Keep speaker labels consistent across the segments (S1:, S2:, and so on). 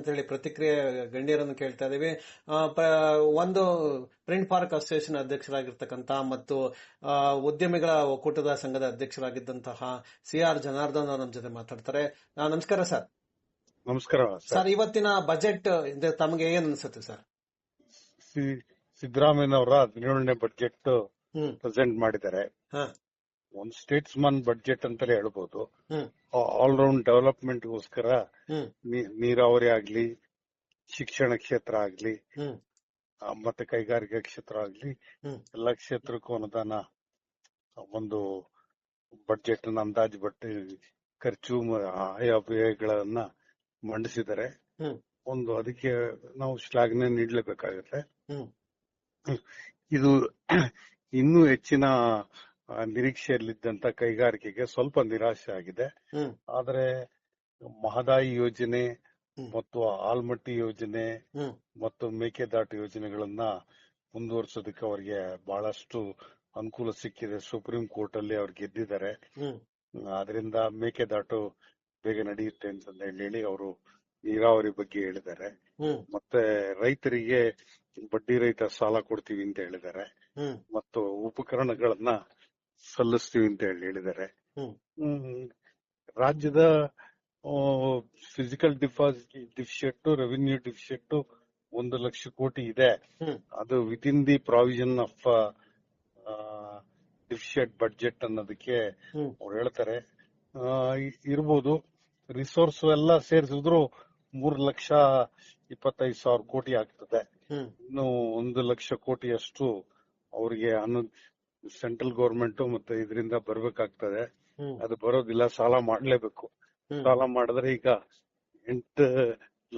S1: ಅಂತ ಹೇಳಿ ಪ್ರತಿಕ್ರಿಯೆ ಗಣ್ಯರನ್ನು ಕೇಳ್ತಾ ಇದೀವಿ. ಒಂದು ಪ್ರಿಂಟ್ ಪಾರ್ಕ್ ಅಸೋಸಿಯೇಷನ್ ಅಧ್ಯಕ್ಷರಾಗಿರ್ತಕ್ಕಂಥ ಮತ್ತು ಉದ್ಯಮಿಗಳ ಒಕ್ಕೂಟದ ಸಂಘದ ಅಧ್ಯಕ್ಷರಾಗಿದ್ದಂತಹ CR ಜನಾರ್ದನ್ ನಮ್ಮ ಜೊತೆ ಮಾತಾಡ್ತಾರೆ. ನಮಸ್ಕಾರ ಸರ್.
S2: ನಮಸ್ಕಾರ
S1: ಸರ್, ಇವತ್ತಿನ ಬಜೆಟ್ ತಮಗೆ ಏನ್ ಅನ್ಸುತ್ತೆ ಸರ್?
S2: ಸಿದ್ದರಾಮಯ್ಯನವರ 17ನೇ ಬಜೆಟ್ ಪ್ರೆಸೆಂಟ್ ಮಾಡಿದ್ದಾರೆ. ಒಂದು ಸ್ಟೇಟ್ಸ್ಮನ್ ಬಜೆಟ್ ಅಂತಲೇ ಹೇಳ್ಬೋದು. ಆಲ್ರೌಂಡ್ ಡೆವಲಪ್ಮೆಂಟ್ಗೋಸ್ಕರ ನೀರಾವರಿ ಆಗ್ಲಿ, ಶಿಕ್ಷಣ ಕ್ಷೇತ್ರ ಆಗ್ಲಿ, ಮತ್ತೆ ಕೈಗಾರಿಕಾ ಕ್ಷೇತ್ರ ಆಗ್ಲಿ, ಎಲ್ಲ ಕ್ಷೇತ್ರಕ್ಕೂ ಅನುದಾನ ಒಂದು ಬಜೆಟ್ ಅಂದಾಜು ಬಟ್ಟಿ ಖರ್ಚು ಆಯವ್ಯಯಗಳನ್ನ ಮಂಡಿಸಿದ್ದಾರೆ. ಒಂದು ಅದಕ್ಕೆ ನಾವು ಶ್ಲಾಘನೆ ನೀಡಲೇಬೇಕಾಗುತ್ತೆ. ಇದು ಇನ್ನೂ ಹೆಚ್ಚಿನ ನಿರೀಕ್ಷೆಯಲ್ಲಿದ್ದಂತ ಕೈಗಾರಿಕೆಗೆ ಸ್ವಲ್ಪ ನಿರಾಶೆ ಆಗಿದೆ. ಆದ್ರೆ ಮಹದಾಯಿ ಯೋಜನೆ ಮತ್ತು ಆಲ್ಮಟ್ಟಿ ಯೋಜನೆ ಮತ್ತು ಮೇಕೆದಾಟು ಯೋಜನೆಗಳನ್ನ ಮುಂದುವರಿಸೋದಕ್ಕೆ ಅವರಿಗೆ ಬಹಳಷ್ಟು ಅನುಕೂಲ ಸಿಕ್ಕಿದೆ. ಸುಪ್ರೀಂ ಕೋರ್ಟ್ ಅಲ್ಲಿ ಅವ್ರು ಗೆದ್ದಿದ್ದಾರೆ. ಅದರಿಂದ ಮೇಕೆದಾಟು ಬೇಗ ನಡೆಯುತ್ತೆ ಅಂತ ಹೇಳಿ ಅವರು ನೀರಾವರಿ ಬಗ್ಗೆ ಹೇಳಿದ್ದಾರೆ. ಮತ್ತೆ ರೈತರಿಗೆ ಬಡ್ಡಿ ರಹಿತ ಸಾಲ ಕೊಡ್ತೀವಿ ಅಂತ ಹೇಳಿದ್ದಾರೆ. ಮತ್ತು ಉಪಕರಣಗಳನ್ನ ಸಲ್ಲಿಸ್ತೀವಿ ಅಂತ ಹೇಳಿದ್ದಾರೆ. ರಾಜ್ಯದ fiscal deficit, revenue deficit 1 lakh crore ಇದೆ. ಅದು within the provision of deficit budget ಅನ್ನೋದಕ್ಕೆ ಅವ್ರು ಹೇಳ್ತಾರೆ. ಇರ್ಬೋದು. ರಿಸೋರ್ಸ್ ಎಲ್ಲ ಸೇರಿಸಿದ್ರು 3,25,000 ಕೋಟಿ ಆಗ್ತದೆ. ಇನ್ನು 1 ಲಕ್ಷ ಕೋಟಿಯಷ್ಟು ಅವರಿಗೆ ಸೆಂಟ್ರಲ್ ಗವರ್ಮೆಂಟ್ ಮತ್ತೆ ಇದರಿಂದ ಬರ್ಬೇಕಾಗ್ತದೆ. ಅದು ಬರೋದಿಲ್ಲ, ಸಾಲ ಮಾಡ್ಲೇಬೇಕು. ಸಾಲ ಮಾಡಿದ್ರೆ ಈಗ 8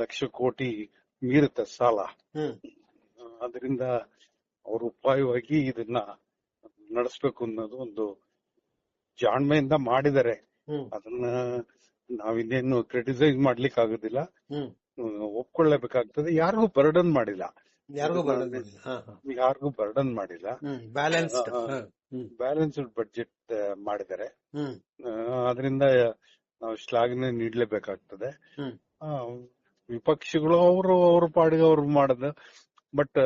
S2: ಲಕ್ಷ ಕೋಟಿ ಮೀರುತ್ತೆ ಸಾಲ. ಅದರಿಂದ ಅವರು ಉಪಾಯವಾಗಿ ಇದನ್ನ ನಡೆಸಬೇಕು ಅನ್ನೋದು ಒಂದು ಜಾಣ್ಮೆಯಿಂದ ಮಾಡಿದ್ದಾರೆ. ಅದನ್ನ ನಾವಿನ್ನೇನು ಕ್ರಿಟಿಸೈಸ್ ಮಾಡ್ಲಿಕ್ಕೆ ಆಗೋದಿಲ್ಲ, ಒಪ್ಕೊಳ್ಳೇಬೇಕಾಗ್ತದೆ. ಯಾರಿಗೂ ಬರ್ಡನ್ ಮಾಡಿಲ್ಲ. ಬ್ಯಾಲೆನ್ಸ್ಡ್ ಬಡ್ಜೆಟ್ ಮಾಡಿದ್ದಾರೆ. ಅದರಿಂದ ನಾವು ಶ್ಲಾಘನೆ ನೀಡಲೇಬೇಕಾಗ್ತದೆ. ವಿಪಕ್ಷಗಳು ಅವ್ರ ಪಾಡಿಗೆ ಅವ್ರು ಮಾಡದ. ಬಟ್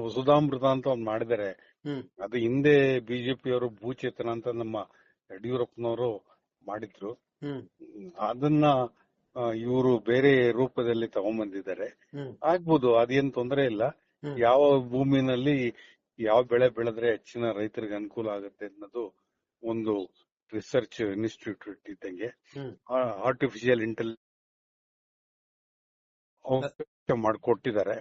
S2: ವಸುಧಾಮೃತ ಅಂತ ಒಂದ್ ಮಾಡಿದ್ದಾರೆ. ಅದು ಹಿಂದೆ ಬಿಜೆಪಿಯವರು ಭೂಚೇತನ ಅಂತ ನಮ್ಮ ಯಡಿಯೂರಪ್ಪನವರು ಮಾಡಿದ್ರು. ಅದನ್ನ ಇವರು ಬೇರೆ ರೂಪದಲ್ಲಿ ತಗೊಂಡ್ಬಂದಿದ್ದಾರೆ. ಆಗ್ಬೋದು, ಅದೇನ್ ತೊಂದರೆ ಇಲ್ಲ. ಯಾವ ಭೂಮಿನಲ್ಲಿ ಯಾವ ಬೆಳೆ ಬೆಳೆದ್ರೆ ಹೆಚ್ಚಿನ ರೈತರಿಗೆ ಅನುಕೂಲ ಆಗುತ್ತೆ ಅನ್ನೋದು ಒಂದು ರಿಸರ್ಚ್ ಇನ್ಸ್ಟಿಟ್ಯೂಟ್ ಇದ್ದಂಗೆ. ಆರ್ಟಿಫಿಷಿಯಲ್ ಇಂಟೆಲಿಜೆನ್ಸ್ ಮಾಡಿಕೊಟ್ಟಿದ್ದಾರೆ.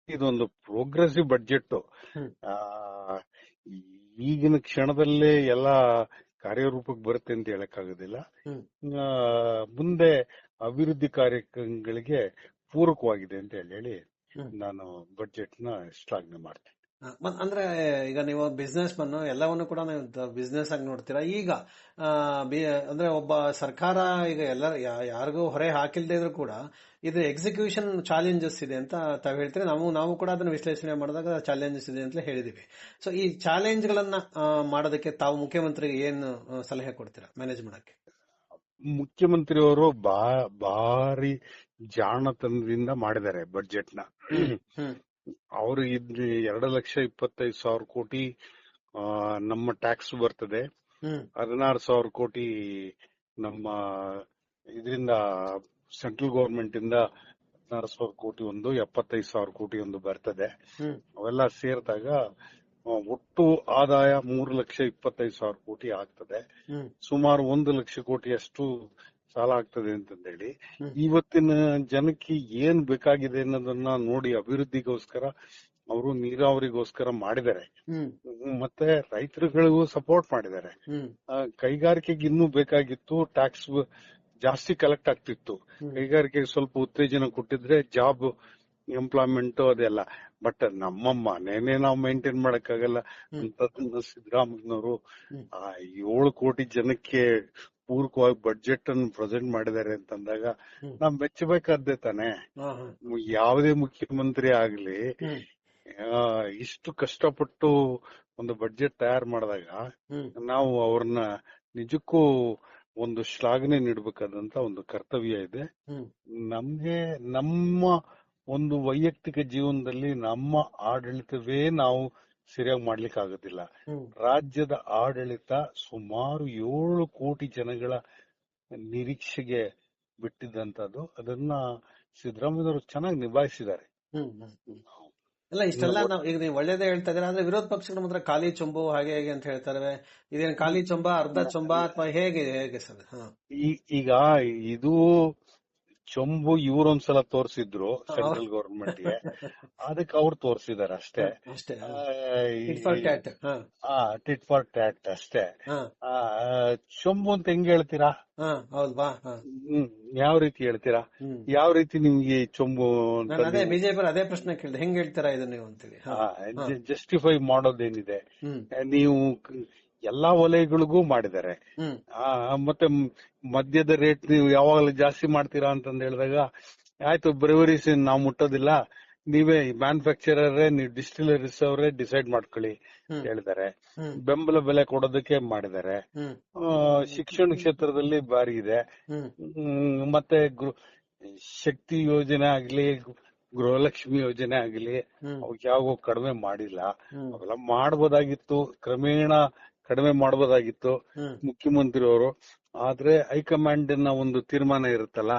S2: ಇದೊಂದು ಪ್ರೋಗ್ರೆಸಿವ್ ಬಡ್ಜೆಟ್. ಈಗಿನ ಕ್ಷಣದಲ್ಲೇ ಎಲ್ಲಾ ಕಾರ್ಯರೂಪಕ್ಕೆ ಬರುತ್ತೆ ಅಂತ ಹೇಳಕ್ಕಾಗೋದಿಲ್ಲ. ಮುಂದೆ ಅಭಿವೃದ್ಧಿ ಕಾರ್ಯಕ್ರಮಗಳಿಗೆ ಪೂರಕವಾಗಿದೆ ಅಂತ ಹೇಳಿ ನಾನು ಬಡ್ಜೆಟ್ ನ ಶ್ಲಾಘನೆ ಮಾಡ್ತೇನೆ.
S1: ಅಂದ್ರೆ ಈಗ ನೀವು ಬಿಸ್ನೆಸ್ ಮನ್ ಎಲ್ಲವನ್ನು ಕೂಡ ಬಿಸ್ನೆಸ್ ಆಗಿ ನೋಡ್ತೀರಾ. ಈಗ ಅಂದ್ರೆ ಒಬ್ಬ ಸರ್ಕಾರ ಈಗ ಎಲ್ಲ ಯಾರಿಗೂ ಹೊರೆ ಹಾಕಿಲ್ದೇ ಇದ್ರು ಕೂಡ ಇದು ಎಕ್ಸಿಕ್ಯೂಷನ್ ಚಾಲೆಂಜಸ್ ಇದೆ ಅಂತ ತಾವ್ ಹೇಳ್ತೀರಿ. ನಾವು ಕೂಡ ಅದನ್ನ ವಿಶ್ಲೇಷಣೆ ಮಾಡಿದಾಗ ಚಾಲೆಂಜಸ್ ಇದೆ ಅಂತ ಹೇಳಿದೀವಿ. ಸೊ ಈ ಚಾಲೆಂಜ್ ಗಳನ್ನ ಮಾಡೋದಕ್ಕೆ ತಾವು ಮುಖ್ಯಮಂತ್ರಿಗೆ ಏನು ಸಲಹೆ ಕೊಡ್ತೀರಾ ಮ್ಯಾನೇಜ್ ಮಾಡಕ್ಕೆ?
S2: ಮುಖ್ಯಮಂತ್ರಿಯವರು ಭಾರಿ ಜಾಣತನದಿಂದ ಮಾಡಿದ್ದಾರೆ ಬಡ್ಜೆಟ್ ನ. ಅವರು 2,25,000 ಕೋಟಿ ನಮ್ಮ ಟ್ಯಾಕ್ಸ್ ಬರ್ತದೆ. 16,000 ಕೋಟಿ ನಮ್ಮ ಇದರಿಂದ ಸೆಂಟ್ರಲ್ ಗವರ್ಮೆಂಟ್ ಇಂದ 16,000 ಕೋಟಿ ಒಂದು, 75,000 ಕೋಟಿ ಒಂದು ಬರ್ತದೆ. ಅವೆಲ್ಲ ಸೇರಿದಾಗ ಒಟ್ಟು ಆದಾಯ 3,25,000 ಕೋಟಿ ಆಗ್ತದೆ. ಸುಮಾರು 1 ಲಕ್ಷ ಕೋಟಿಯಷ್ಟು ಸಾಲ ಆಗ್ತದೆ ಅಂತಂದೇಳಿ ಇವತ್ತಿನ ಜನಕ್ಕೆ ಏನ್ ಬೇಕಾಗಿದೆ ಅನ್ನೋದನ್ನ ನೋಡಿ ಅಭಿವೃದ್ಧಿಗೋಸ್ಕರ ಅವರು ನೀರಾವರಿಗೋಸ್ಕರ ಮಾಡಿದ್ದಾರೆ. ಮತ್ತೆ ರೈತರುಗಳಿಗೂ ಸಪೋರ್ಟ್ ಮಾಡಿದ್ದಾರೆ. ಕೈಗಾರಿಕೆಗೆ ಇನ್ನೂ ಬೇಕಾಗಿತ್ತು, ಟ್ಯಾಕ್ಸ್ ಜಾಸ್ತಿ ಕಲೆಕ್ಟ್ ಆಗ್ತಿತ್ತು. ಕೈಗಾರಿಕೆಗೆ ಸ್ವಲ್ಪ ಉತ್ತೇಜನ ಕೊಟ್ಟಿದ್ರೆ ಜಾಬ್ ಎಂಪ್ಲಾಯ್ಮೆಂಟ್ ಅದೆಲ್ಲ. ಬಟ್ ನಮ್ಮ ಮನೇನೆ ನಾವು ಮೇಂಟೈನ್ ಮಾಡಕ್ಕಾಗಲ್ಲ ಅಂತದನ್ನ ಸಿದ್ದರಾಮಯ್ಯನವರು 7 ಕೋಟಿ ಜನಕ್ಕೆ ಪೂರಕವಾಗಿ ಬಡ್ಜೆಟ್ ಅನ್ನು ಪ್ರೆಸೆಂಟ್ ಮಾಡಿದ್ದಾರೆ ಅಂತಂದಾಗ ನಾವ್ ಮೆಚ್ಚಬೇಕಾದ್ದೇ ತಾನೆ. ಯಾವುದೇ ಮುಖ್ಯಮಂತ್ರಿ ಆಗ್ಲಿ ಇಷ್ಟು ಕಷ್ಟಪಟ್ಟು ಒಂದು ಬಡ್ಜೆಟ್ ತಯಾರು ಮಾಡಿದಾಗ ನಾವು ಅವ್ರನ್ನ ನಿಜಕ್ಕೂ ಒಂದು ಶ್ಲಾಘನೆ ನೀಡಬೇಕಾದಂತ ಒಂದು ಕರ್ತವ್ಯ ಇದೆ. ನಮ್ಗೆ ನಮ್ಮ ಒಂದು ವೈಯಕ್ತಿಕ ಜೀವನದಲ್ಲಿ ನಮ್ಮ ಆಡಳಿತವೇ ನಾವು ಸರಿಯಾಗಿ ಮಾಡ್ಲಿಕ್ಕೆ ಆಗೋದಿಲ್ಲ. ರಾಜ್ಯದ ಆಡಳಿತ ಸುಮಾರು 7 ಕೋಟಿ ಜನಗಳ ನಿರೀಕ್ಷೆಗೆ ಬಿಟ್ಟಿದ್ದಂತದ್ದು. ಅದನ್ನ ಸಿದ್ದರಾಮಯ್ಯವರು ಚೆನ್ನಾಗಿ ನಿಭಾಯಿಸಿದ್ದಾರೆ.
S1: ಅಲ್ಲ, ಇಷ್ಟೆಲ್ಲ ಈಗ ನೀವು ಒಳ್ಳೇದೇ ಹೇಳ್ತಾ ಇದ್ದೀರಾ, ಆದ್ರೆ ವಿರೋಧ ಪಕ್ಷಗಳು ಮಾತ್ರ ಖಾಲಿ ಚೊಂಬು ಹಾಗೆ ಹೇಗೆ ಅಂತ ಹೇಳ್ತಾರೆ. ಇದೇನು ಖಾಲಿ ಚೊಂಬ, ಅರ್ಧ ಚೊಂಬ, ಅಥವಾ ಹೇಗೆ ಸರ್?
S2: ಈಗ ಇದು ಚೊಂಬು ಇವ್ರೊಂದ್ಸಲ ತೋರ್ಸಿದ್ರು ಸೆಂಟ್ರಲ್ ಗವರ್ಮೆಂಟ್ಗೆ, ಅದಕ್ಕೆ ಅವ್ರು ತೋರ್ಸಿದಾರೆ ಅಷ್ಟೇ. ಟಿಟ್ ಫಾರ್ ಟ್ಯಾಟ್ ಅಷ್ಟೇ. ಚೊಂಬು ಅಂತ ಹೆಂಗ್ ಹೇಳ್ತೀರಾ? ಯಾವ ರೀತಿ ಹೇಳ್ತೀರಾ? ಯಾವ ರೀತಿ ನಿಮ್ಗೆ ಚೊಂಬು
S1: ಬಿಜೆಪಿ ಅದೇ ಪ್ರಶ್ನೆ ಕೇಳಿದೆ, ಹೆಂಗ್ ಹೇಳ್ತೀರಾ ಇದು ನೀವು ಅಂತೇಳಿ.
S2: ಜಸ್ಟಿಫೈ ಮಾಡೋದೇನಿದೆ? ನೀವು ಎಲ್ಲಾ ವಲಯಗಳಿಗೂ ಮಾಡಿದ್ದಾರೆ. ಮತ್ತೆ ಮದ್ಯದ ರೇಟ್ ನೀವು ಯಾವಾಗಲೂ ಜಾಸ್ತಿ ಮಾಡ್ತೀರಾ ಅಂತಂದ್ ಹೇಳಿದಾಗ, ಆಯ್ತು ಬ್ರೆವರೀಸ್ ನಾವು ಮುಟ್ಟೋದಿಲ್ಲ, ನೀವೇ ಮ್ಯಾನುಫ್ಯಾಕ್ಚರರೇ, ನೀವು ಡಿಸ್ಟಿಲರೀಸ್ ಅವರೇ ಡಿಸೈಡ್ ಮಾಡ್ಕೊಳ್ಳಿ ಹೇಳಿದ್ದಾರೆ. ಬೆಂಬಲ ಬೆಲೆ ಕೊಡೋದಕ್ಕೆ ಮಾಡಿದ್ದಾರೆ. ಶಿಕ್ಷಣ ಕ್ಷೇತ್ರದಲ್ಲಿ ಭಾರಿ ಇದೆ. ಮತ್ತೆ ಶಕ್ತಿ ಯೋಜನೆ ಆಗ್ಲಿ, ಗೃಹಲಕ್ಷ್ಮಿ ಯೋಜನೆ ಆಗ್ಲಿ, ಅವಕ್ಕೆ ಯಾವ ಕಡಿಮೆ ಮಾಡಿಲ್ಲ. ಅವೆಲ್ಲ ಮಾಡಬಹುದಾಗಿತ್ತು, ಕ್ರಮೇಣ ಕಡಿಮೆ ಮಾಡಬಹುದಾಗಿತ್ತು ಮುಖ್ಯಮಂತ್ರಿ ಅವರು. ಆದ್ರೆ ಹೈಕಮಾಂಡ್ ನ ಒಂದು ತೀರ್ಮಾನ ಇರುತ್ತಲ್ಲ,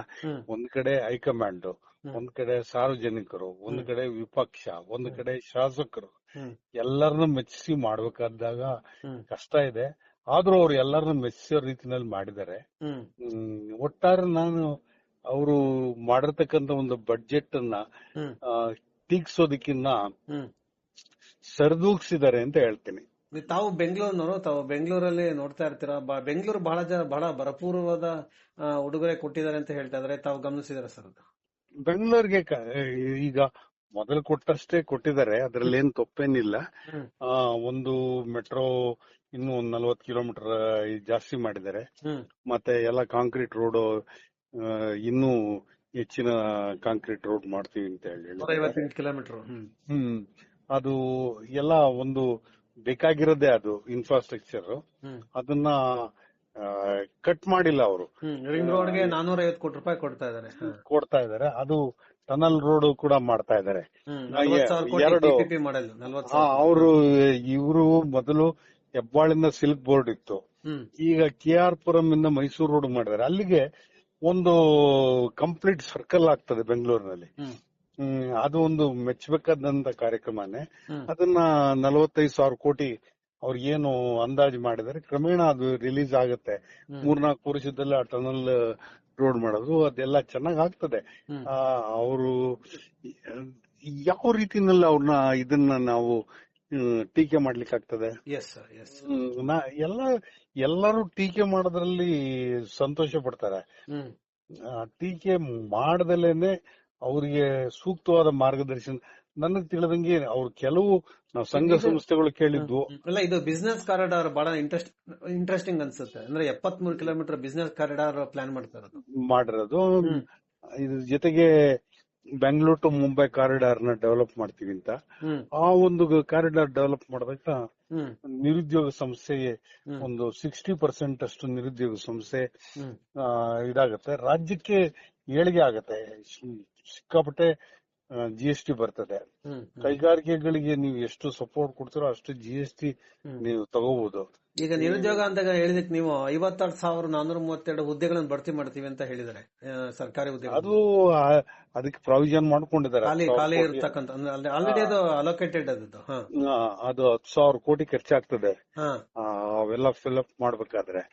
S2: ಒಂದ್ ಕಡೆ ಹೈಕಮಾಂಡ್, ಒಂದ್ ಕಡೆ ಸಾರ್ವಜನಿಕರು, ಒಂದ್ ಕಡೆ ವಿಪಕ್ಷ, ಒಂದ್ ಕಡೆ ಶಾಸಕರು, ಎಲ್ಲರನ್ನು ಮೆಚ್ಚಿಸಿ ಮಾಡ್ಬೇಕಾದಾಗ ಕಷ್ಟ ಇದೆ. ಆದ್ರೂ ಅವ್ರು ಎಲ್ಲರನ್ನು ಮೆಚ್ಚಿಸೋ ರೀತಿನಲ್ಲಿ ಮಾಡಿದ್ದಾರೆ. ಒಟ್ಟಾರೆ ನಾನು ಅವರು ಮಾಡಿರ್ತಕ್ಕಂತ ಒಂದು ಬಡ್ಜೆಟ್ ಅನ್ನ ಟೀಕಿಸೋದಕ್ಕಿನ್ನ ಸರಿದೂಗಿಸಿದ್ದಾರೆ ಅಂತ ಹೇಳ್ತೀನಿ.
S1: ತಾವು ಬೆಂಗಳೂರಿನವರು, ತಾವು ಬೆಂಗಳೂರಲ್ಲಿ ನೋಡ್ತಾ ಇರ್ತೀರಾ, ಬೆಂಗಳೂರು ಬಹಳ ಭರಪೂರವಾದ ಉಡುಗೊರೆ ಕೊಟ್ಟಿದ್ದಾರೆ ಅಂತ ಹೇಳ್ತಾ ಇದಾರೆ. ತಾವು ಗಮನಿಸಿದಾರೆ ಸರ್?
S2: ಬೆಂಗಳೂರಿಗೆ ಈಗ ಮೊದಲು ಕೊಟ್ಟಷ್ಟೇ ಕೊಟ್ಟಿದ್ದಾರೆ, ಅದ್ರಲ್ಲಿ ಏನ್ ತಪ್ಪೇನಿಲ್ಲ. ಒಂದು ಮೆಟ್ರೋ ಇನ್ನು 40 ಕಿಲೋಮೀಟರ್ ಜಾಸ್ತಿ ಮಾಡಿದ್ದಾರೆ. ಮತ್ತೆ ಎಲ್ಲ ಕಾಂಕ್ರೀಟ್ ರೋಡ್, ಇನ್ನೂ ಹೆಚ್ಚಿನ ಕಾಂಕ್ರೀಟ್ ರೋಡ್ ಮಾಡ್ತೀವಿ ಅಂತ ಹೇಳಿ
S1: 158 ಕಿಲೋಮೀಟರ್.
S2: ಅದು ಎಲ್ಲ ಒಂದು ಬೇಕಾಗಿರೋದೇ ಅದು ಇನ್ಫ್ರಾಸ್ಟ್ರಕ್ಚರ್. ಅದನ್ನ ಕಟ್ ಮಾಡಿಲ್ಲ ಅವರು.
S1: ರಿಂಗ್ ರೋಡ್ಗೆ 450 ಕೋಟಿ ರೂಪಾಯಿ ಕೊಡ್ತಾ ಇದಾರೆ.
S2: ಅದು ಟನಲ್ ರೋಡ್ ಕೂಡ ಮಾಡ್ತಾ ಇದಾರೆ. ಇವರು ಮೊದಲು ಹೆಬ್ಬಾಳಿಂದ ಸಿಲ್ಕ್ ಬೋರ್ಡ್ ಇತ್ತು, ಈಗ KR ಪುರಂ ಇಂದ ಮೈಸೂರು ರೋಡ್ ಮಾಡಿದ್ದಾರೆ. ಅಲ್ಲಿಗೆ ಒಂದು ಕಂಪ್ಲೀಟ್ ಸರ್ಕಲ್ ಆಗ್ತದೆ ಬೆಂಗಳೂರಿನಲ್ಲಿ. ಅದು ಒಂದು ಮೆಚ್ಚಬೇಕಾದಂತ ಕಾರ್ಯಕ್ರಮನೇ. ಅದನ್ನ 45,000 ಕೋಟಿ ಅವ್ರು ಏನು ಅಂದಾಜು ಮಾಡಿದರೆ ಕ್ರಮೇಣ ಅದು ರಿಲೀಸ್ ಆಗುತ್ತೆ. 3-4 ವರ್ಷದಲ್ಲಿ ಆ ಟನಲ್ ರೋಡ್ ಮಾಡೋದು ಅದೆಲ್ಲ ಚೆನ್ನಾಗ್ ಆಗ್ತದೆ. ಅವರು ಯಾವ ರೀತಿನಲ್ಲಿ ಅವ್ರನ್ನ ಇದನ್ನ ನಾವು ಟೀಕೆ ಮಾಡ್ಲಿಕ್ಕೆ ಆಗ್ತದೆ? ಎಲ್ಲರೂ ಟೀಕೆ ಮಾಡೋದ್ರಲ್ಲಿ ಸಂತೋಷ ಪಡ್ತಾರೆ. ಟೀಕೆ ಮಾಡದಲೇನೆ ಅವ್ರಿಗೆ ಸೂಕ್ತವಾದ ಮಾರ್ಗದರ್ಶನ ನನಗ್ ತಿಳಿದಂಗೆ ಅವ್ರು ಕೆಲವು ನಾವು ಸಂಘ ಸಂಸ್ಥೆಗಳು ಕೇಳಿದ್ವು.
S1: ಅಲ್ಲ, ಇದು ಬಿಸಿನೆಸ್ ಕಾರಿಡಾರ್ ಬಹಳ ಇಂಟ್ರೆಸ್ಟಿಂಗ್ ಅನ್ಸುತ್ತೆ. ಅಂದ್ರೆ 73 ಕಿಲೋಮೀಟರ್ ಬಿಸಿನೆಸ್ ಕಾರಿಡಾರ್ ಪ್ಲಾನ್
S2: ಮಾಡಿರೋದು. ಇದ್ರ ಜೊತೆಗೆ ಬೆಂಗಳೂರು ಟು ಮುಂಬೈ ಕಾರಿಡಾರ್ ನ ಡೆವಲಪ್ ಮಾಡ್ತೀವಿ ಅಂತ. ಆ ಒಂದು ಕಾರಿಡಾರ್ ಡೆವಲಪ್ ಮಾಡಿದಾಗ ನಿರುದ್ಯೋಗ ಸಮಸ್ಯೆ ಒಂದು 60% ಅಷ್ಟು ನಿರುದ್ಯೋಗ ಸಮಸ್ಯೆ ಇದಾಗತ್ತೆ. ರಾಜ್ಯಕ್ಕೆ ಏಳಿಗೆ ಆಗತ್ತೆ, ಸಿಕ್ಕಾಪಟ್ಟೆ GST ಬರ್ತದೆ. ಕೈಗಾರಿಕೆಗಳಿಗೆ ನೀವು ಎಷ್ಟು ಸಪೋರ್ಟ್ ಕೊಡ್ತೀರೋ ಅಷ್ಟು GST ನೀವು ತಗೋಬಹುದು.
S1: ಈಗ ನಿರುದ್ಯೋಗ ಅಂತ ಹೇಳಿದಕ್ಕೆ ನೀವು 56,432 ಹುದ್ದೆಗಳನ್ನು ಭರ್ತಿ ಮಾಡ್ತೀವಿ ಅಂತ ಹೇಳಿದ್ದಾರೆ, ಸರ್ಕಾರಿ ಹುದ್ದೆ.
S2: ಅದು ಅದಕ್ಕೆ ಪ್ರಾವಿಷನ್ ಮಾಡ್ಕೊಂಡಿದ್ದಾರೆ.
S1: ಖಾಲಿ ಇರ್ತಕ್ಕಂಥ ಆಲ್ರೆಡಿ ಅದು ಅಲೋಕೇಟೆಡ್ ಅದು
S2: 10,000 ಕೋಟಿ ಖರ್ಚಾಗ್ತದೆ ಅವೆಲ್ಲ ಫಿಲ್ಅಪ್ ಮಾಡ್ಬೇಕಾದ್ರೆ.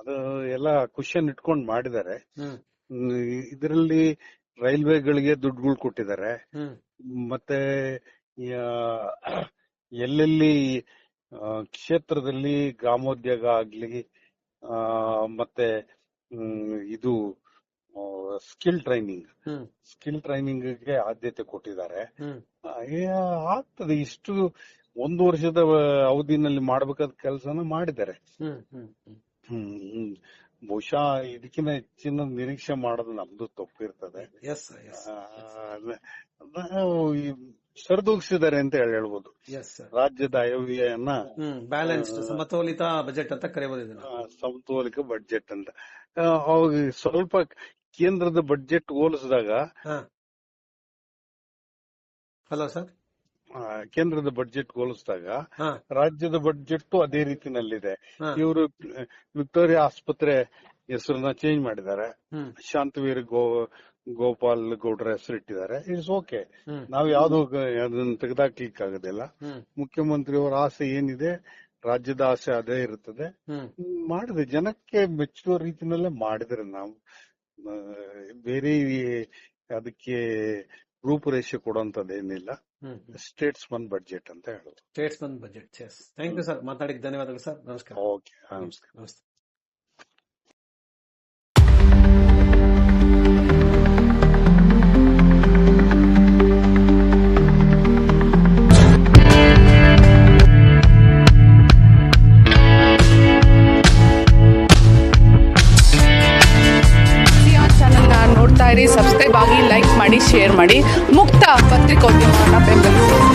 S2: ಅದು ಎಲ್ಲ ಕ್ವಶನ್ ಇಟ್ಕೊಂಡು ಮಾಡಿದ್ದಾರೆ. ಇದರಲ್ಲಿ ರೈಲ್ವೆಗಳಿಗೆ ದುಡ್ಡುಗಳು ಕೊಟ್ಟಿದ್ದಾರೆ. ಮತ್ತೆ ಎಲ್ಲೆಲ್ಲಿ ಕ್ಷೇತ್ರದಲ್ಲಿ ಗ್ರಾಮೋದ್ಯೋಗ ಆಗ್ಲಿ, ಮತ್ತೆ ಇದು ಸ್ಕಿಲ್ ಟ್ರೈನಿಂಗ್ಗೆ ಆದ್ಯತೆ ಕೊಟ್ಟಿದ್ದಾರೆ. ಆಗ್ತದೆ. ಇಷ್ಟು 1 ವರ್ಷದ ಅವಧಿನಲ್ಲಿ ಮಾಡಬೇಕಾದ ಕೆಲಸನ ಮಾಡಿದ್ದಾರೆ. ಬಹುಶಃ ಇದಕ್ಕಿಂತ ಹೆಚ್ಚಿನ ನಿರೀಕ್ಷೆ ಮಾಡೋದು ನಮ್ದು ತಪ್ಪಿರ್ತದೆ. ಸರಿದೂಗಿಸಿದ್ದಾರೆ ಅಂತ ಹೇಳ್ಬೋದು.
S1: Yes sir.
S2: ರಾಜ್ಯದ ಆಯವ್ಯಯನ
S1: ಬ್ಯಾಲೆನ್ಸ್ಡ್ ಸಮತೋಲಿತ ಬಜೆಟ್ ಅಂತ ಕರೆಯಬಹುದು ಇದನ್ನ.
S2: ಸಮತೋಲಿತ ಬಡ್ಜೆಟ್ ಅಂತ. ಅವಾಗ ಸ್ವಲ್ಪ ಕೇಂದ್ರದ ಬಡ್ಜೆಟ್ ಹೋಲಿಸಿದಾಗ
S1: ಹಲೋ ಸರ್,
S2: ಕೇಂದ್ರದ ಬಡ್ಜೆಟ್ ಹೋಲಿಸಿದಾಗ ರಾಜ್ಯದ ಬಡ್ಜೆಟ್ ಅದೇ ರೀತಿನಲ್ಲಿದೆ. ಇವರು ವಿಕ್ಟೋರಿಯಾ ಆಸ್ಪತ್ರೆ ಹೆಸರನ್ನ ಚೇಂಜ್ ಮಾಡಿದ್ದಾರೆ, ಶಾಂತವೀರ್ ಗೋಪಾಲ್ ಗೌಡ್ರ ಹೆಸರು ಇಟ್ಟಿದ್ದಾರೆ. ಇಟ್ಸ್ ಓಕೆ, ನಾವ್ ಯಾವ್ದು ಅದನ್ನ ತೆಗೆದಾಕ್ಲಿಕ್ಕೆ ಆಗೋದಿಲ್ಲ. ಮುಖ್ಯಮಂತ್ರಿಯವರ ಆಸೆ ಏನಿದೆ, ರಾಜ್ಯದ ಆಸೆ ಅದೇ ಇರುತ್ತದೆ. ಮಾಡಿದೆ, ಜನಕ್ಕೆ ಮೆಚ್ಚುವ ರೀತಿನಲ್ಲೇ ಮಾಡಿದ್ರೆ ನಾವು ಬೇರೆ ಅದಕ್ಕೆ ರೂಪುರೇಷೆ ಕೊಡುವಂತದ್ದೇನಿಲ್ಲ. ಸ್ಟೇಟ್ಸ್ಮನ್ ಬಡ್ಜೆಟ್ ಅಂತ ಹೇಳೋದು.
S1: Statesman budget. Thank you sir, ಮಾತಾಡಿಕ್ಕೆ ಧನ್ಯವಾದಗಳು ಸರ್. ನಮಸ್ಕಾರ.
S2: ಓಕೆ, ನಮಸ್ಕಾರ.
S3: ಸಬ್ಸ್ಕ್ರೈಬ್ ಆಗಿ, ಲೈಕ್ ಮಾಡಿ, ಶೇರ್ ಮಾಡಿ. ಮುಕ್ತ ಪತ್ರಿಕೋದ್ಯಮವನ್ನು ಬೆಂಬಲಿಸಿ.